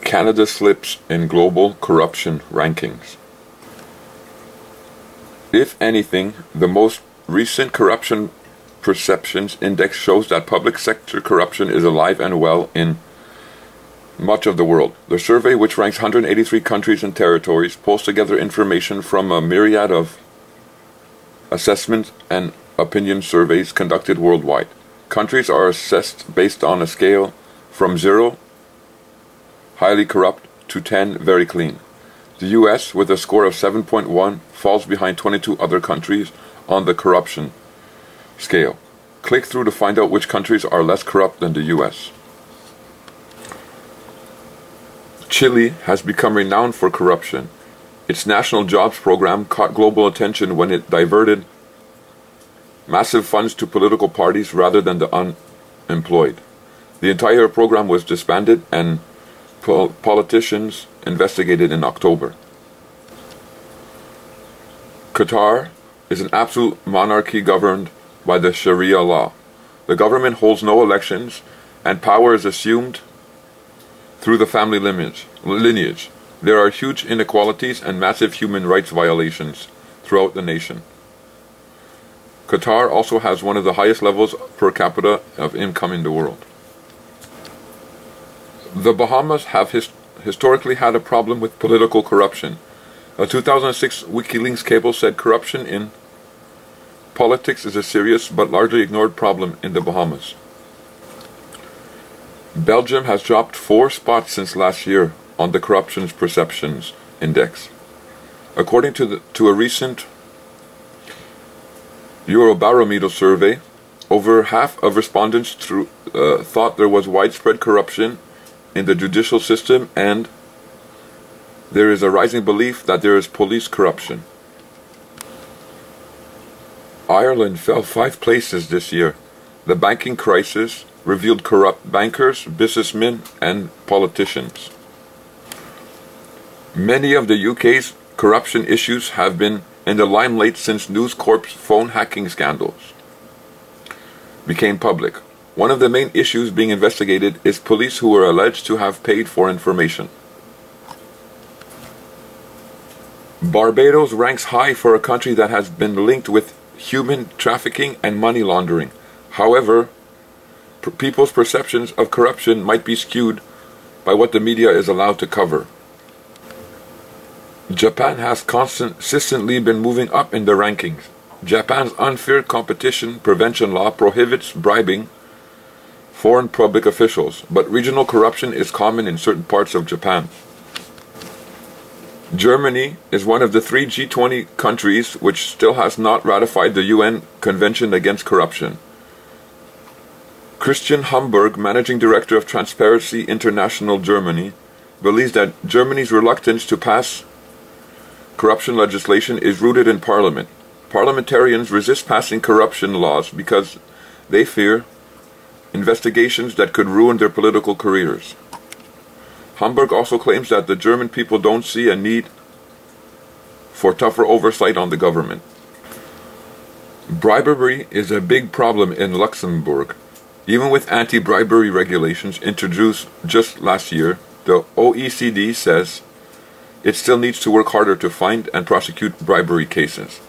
Canada slips in global corruption rankings. If anything, the most recent Corruption Perceptions Index shows that public sector corruption is alive and well in much of the world. The survey, which ranks 183 countries and territories, pulls together information from a myriad of assessment and opinion surveys conducted worldwide. Countries are assessed based on a scale from 0, highly corrupt, to 10, very clean. The US, with a score of 7.1, falls behind 22 other countries on the corruption scale. Click through to find out which countries are less corrupt than the US. Chile has become renowned for corruption. Its national jobs program caught global attention when it diverted massive funds to political parties rather than the unemployed. The entire program was disbanded and politicians investigated in October. Qatar is an absolute monarchy governed by the Sharia law. The government holds no elections and power is assumed through the family lineage. There are huge inequalities and massive human rights violations throughout the nation. Qatar also has one of the highest levels per capita of income in the world. The Bahamas have historically had a problem with political corruption. A 2006 WikiLeaks cable said corruption in politics is a serious but largely ignored problem in the Bahamas. Belgium has dropped 4 spots since last year on the Corruption Perceptions Index. According to a recent Eurobarometer survey, over half of respondents thought there was widespread corruption in the judicial system, and there is a rising belief that there is police corruption. Ireland fell 5 places this year. The banking crisis revealed corrupt bankers, businessmen, and politicians. Many of the UK's corruption issues have been in the limelight since News Corp's phone hacking scandals became public. One of the main issues being investigated is police who are alleged to have paid for information. Barbados ranks high for a country that has been linked with human trafficking and money laundering. However, people's perceptions of corruption might be skewed by what the media is allowed to cover. Japan has consistently been moving up in the rankings. Japan's unfair competition prevention law prohibits bribing foreign public officials, but regional corruption is common in certain parts of Japan. Germany is one of the 3 G20 countries which still has not ratified the UN Convention Against Corruption. Christian Humberg, Managing Director of Transparency International Germany, believes that Germany's reluctance to pass corruption legislation is rooted in Parliament. Parliamentarians resist passing corruption laws because they fear investigations that could ruin their political careers. Hamburg also claims that the German people don't see a need for tougher oversight on the government. Bribery is a big problem in Luxembourg. Even with anti-bribery regulations introduced just last year, the OECD says it still needs to work harder to find and prosecute bribery cases.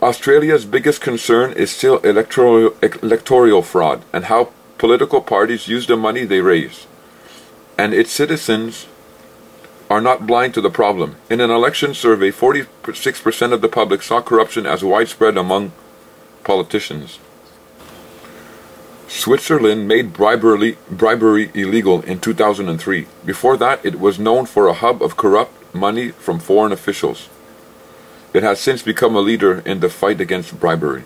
Australia's biggest concern is still electoral fraud and how political parties use the money they raise. And its citizens are not blind to the problem. In an election survey, 46% of the public saw corruption as widespread among politicians. Switzerland made bribery illegal in 2003. Before that, it was known for a hub of corrupt money from foreign officials. It has since become a leader in the fight against bribery.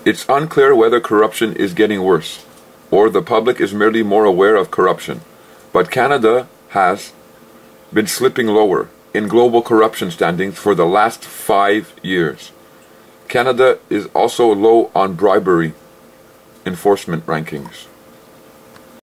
It's unclear whether corruption is getting worse, or the public is merely more aware of corruption. But Canada has been slipping lower in global corruption standings for the last 5 years. Canada is also low on bribery enforcement rankings.